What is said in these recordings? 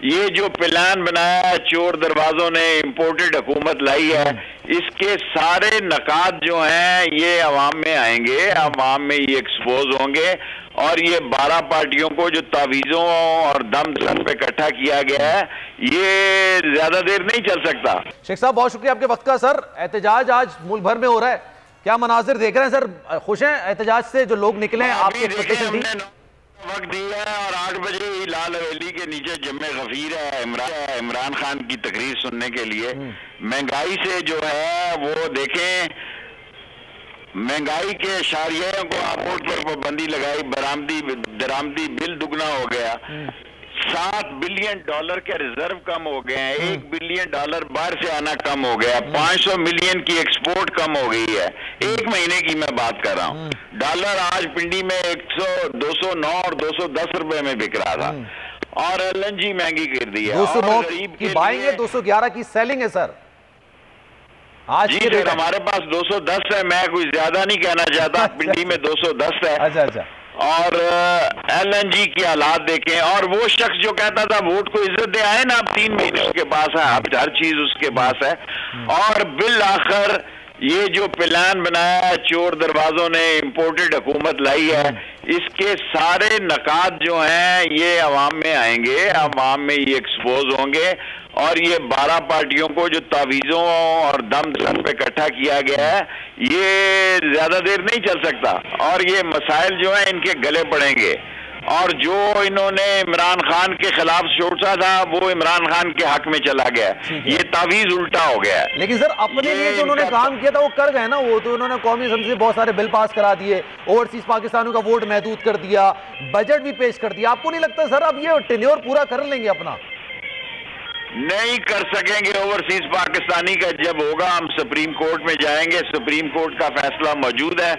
یہ جو پلان بنایا ہے چور دروازوں نے امپورٹڈ حکومت لائی ہے، اس کے سارے نکات جو ہیں یہ عوام میں آئیں گے، عوام میں یہ ایکسپوز ہوں گے، اور یہ 12 پارٹیوں کو جو تعویذوں اور دم پہ اکٹھا کیا گیا ہے یہ زیادہ دیر نہیں چل سکتا۔ شیخ صاحب بہت شکریہ آپ کے وقت کا۔ سر احتجاج آج ملک بھر میں ہو رہا ہے، کیا مناظر دیکھ رہے ہیں سر؟ خوش ہیں احتجاج سے جو لوگ نکلے ہیں؟ آپ کی ہم نے وقت دیا ہے اور 8 بجے ہی لال حویلی کے نیچے جمع غفیر ہے عمران خان کی تقریر سننے کے لیے۔ مہنگائی سے جو ہے وہ دیکھیں، مہنگائی کے اشاریوں کو آپورٹ پر پابندی لگائی، درآمدی بل دگنا ہو گیا، $7 بلین کے ریزرو کم ہو گئے ہیں، $1 بلین باہر سے آنا کم ہو گیا، 500 ملین کی ایکسپورٹ کم ہو گئی ہے، ایک مہینے کی میں بات کر رہا ہوں۔ ڈالر آج پنڈی میں 209 اور 210 روپے میں بک رہا تھا، اور ایل این جی مہنگی کر دی ہے۔ 209 کی بائنگ ہے، 211 کی سیلنگ ہے سر آج جی سر، ہمارے پاس 210 ہے، میں کوئی زیادہ نہیں کہنا چاہتا، پنڈی میں 210 ہے۔ اچھا اور ایل این جی کی حالات دیکھیں، اور وہ شخص جو کہتا تھا ووٹ کو عزت دے آئے نا، اب 3 مہینے اس کے پاس ہے، اب ہر چیز اس کے پاس ہے، اور بالآخر یہ جو پلان بنایا ہے چور دروازوں نے امپورٹڈ حکومت لائی ہے، اس کے سارے نکات جو ہیں یہ عوام میں آئیں گے، عوام میں یہ ایکسپوز ہوں گے، اور یہ 12 پارٹیوں کو جو تعویذوں اور دم پہ اکٹھا کیا گیا ہے یہ زیادہ دیر نہیں چل سکتا، اور یہ مسائل جو ہیں ان کے گلے پڑیں گے، اور جو انہوں نے عمران خان کے خلاف سوچا تھا وہ عمران خان کے حق میں چلا گیا، یہ تعویذ الٹا ہو گیا ہے۔ لیکن سر اپنے لیے جو انہوں نے کام کیا تھا وہ کر گئے نا، وہ تو انہوں نے قومی اسمبلی سے بہت سارے بل پاس کرا دیے، اوورسیز پاکستانیوں کا ووٹ محدود کر دیا، بجٹ بھی پیش کر دیا۔ آپ کو نہیں لگتا سر اب یہ ٹینیور پورا کر لیں گے اپنا؟ نہیں کر سکیں گے، اوورسیز پاکستانی کا جب ہوگا ہم سپریم کورٹ میں جائیں گے، سپریم کورٹ کا فیصلہ موجود ہے،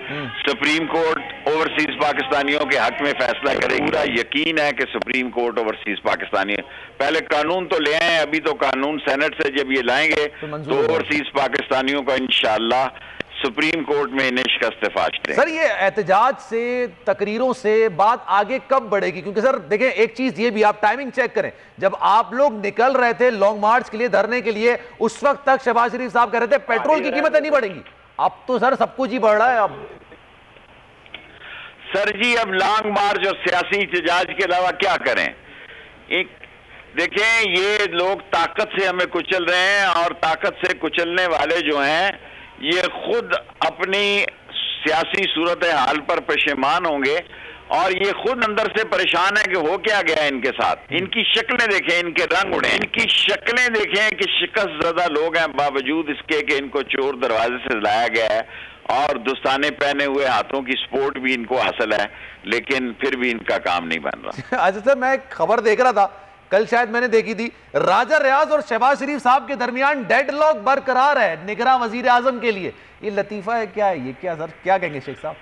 سپریم کورٹ اوورسیز پاکستانیوں کے حق میں فیصلہ کرے گی۔ پورا یقین ہے کہ سپریم کورٹ اوورسیز پاکستانی پہلے قانون تو لے آئیں، ابھی تو قانون سینٹ سے جب یہ لائیں گے تو اوورسیز پاکستانیوں کا انشاءاللہ سپریم کورٹ میں انہیں شکست فاش دیں۔ سر یہ احتجاج سے، تقریروں سے بات آگے کب بڑھے گی؟ کیونکہ سر دیکھیں ایک چیز یہ بھی آپ ٹائمنگ چیک کریں، جب آپ لوگ نکل رہے تھے لانگ مارچ کے لیے، دھرنے کے لیے، اس وقت تک شہباز شریف صاحب کہہ رہے تھے پیٹرول کی قیمتیں نہیں بڑھیں گی، اب تو سر سب کچھ ہی بڑھ رہا ہے۔ اب سر جی اب لانگ مارچ اور سیاسی احتجاج کے علاوہ کیا کریں؟ دیکھیں یہ لوگ طاقت سے ہمیں کچل رہے ہیں، اور طاقت سے کچلنے والے جو ہیں یہ خود اپنی سیاسی صورتحال پر پشیمان ہوں گے، اور یہ خود اندر سے پریشان ہے کہ ہو کیا گیا ان کے ساتھ۔ ان کی شکلیں دیکھیں، ان کے رنگ اڑیں، ان کی شکلیں دیکھیں کہ شکست زدہ لوگ ہیں، باوجود اس کے کہ ان کو چور دروازے سے لایا گیا ہے، اور دستانے پہنے ہوئے ہاتھوں کی سپورٹ بھی ان کو حاصل ہے، لیکن پھر بھی ان کا کام نہیں بن رہا۔ اچھا سر میں ایک خبر دیکھ رہا تھا، کل شاید میں نے دیکھی تھی، راجہ ریاض اور شہباز شریف صاحب کے درمیان ڈیڈ لاک برقرار ہے نگراں وزیر اعظم کے لیے، یہ لطیفہ ہے کیا ہے؟ یہ کیا سر کیا کہیں گے شیخ صاحب؟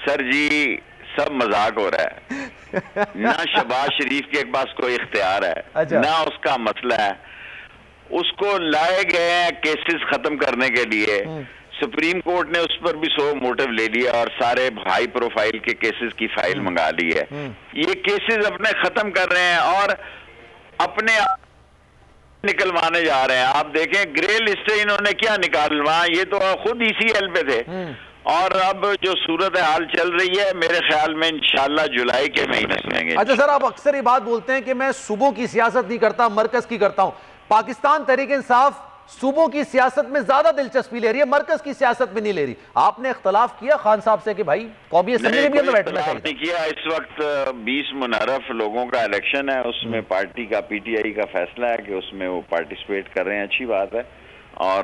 سر جی سب مذاق ہو رہا ہے، نہ شہباز شریف کے پاس کوئی اختیار ہے، نہ اس کا مسئلہ ہے، اس کو لائے گئے ہیں کیسز ختم کرنے کے لیے، سپریم کورٹ نے اس پر بھی 100 موٹو لے لیا اور سارے ہائی پروفائل کے کیسز کی فائل منگا لی ہے، یہ کیسز اپنے ختم کر رہے ہیں اور اپنے نکلوانے جا رہے ہیں۔ آپ دیکھیں گرے لسٹ انہوں نے کیا نکالوا، یہ تو خود ای سی ایل پہ تھے، اور اب جو صورتحال چل رہی ہے میرے خیال میں انشاءاللہ جولائی کے مہینے سنیں گے۔ اچھا سر آپ اکثر یہ بات بولتے ہیں کہ میں صوبوں کی سیاست نہیں کرتا، مرکز کی کرتا ہوں، پاکستان تحریک انصاف صوبوں کی سیاست میں زیادہ دلچسپی لے رہی ہے، مرکز کی سیاست میں نہیں لے رہی۔ آپ نے اختلاف کیا خان صاحب سے کہ بھائی قومی اسمبلی میں بھی ہمیں بیٹھنا چاہیے؟ نہیں کیا، اس وقت 20 منحرف لوگوں کا الیکشن ہے، اس میں پارٹی کا پی ٹی آئی کا فیصلہ ہے کہ اس میں وہ پارٹیسپیٹ کر رہے ہیں، اچھی بات ہے، اور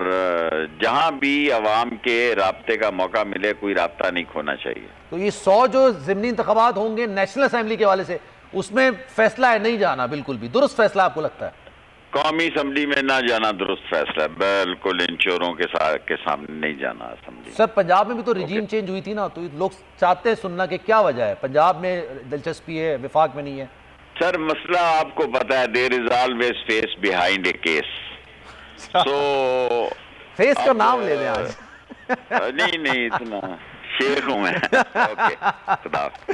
جہاں بھی عوام کے رابطے کا موقع ملے کوئی رابطہ نہیں کھونا چاہیے۔ تو یہ 100 جو ضمنی انتخابات ہوں گے نیشنل اسمبلی کے حوالے سے، اس میں فیصلہ ہے نہیں جانا، بالکل بھی درست فیصلہ آپ کو لگتا ہے؟ قومی اسمبلی میں نہ جانا درست فیصلہ ہے، بالکل ان چوروں کے سامنے نہیں جانا اسمبلی۔ سر پنجاب میں بھی تو رجیم چینج ہوئی تھی نا، تو لوگ چاہتے ہیں سننا کہ کیا وجہ ہے، پنجاب میں دلچسپی ہے، وفاق میں نہیں ہے؟ سر مسئلہ آپ کو پتا ہے، there is always face behind a case, so face کا نام لے لیں آج۔ نہیں اتنا شیخ ہوں میں۔ اوکے خدا حافظ۔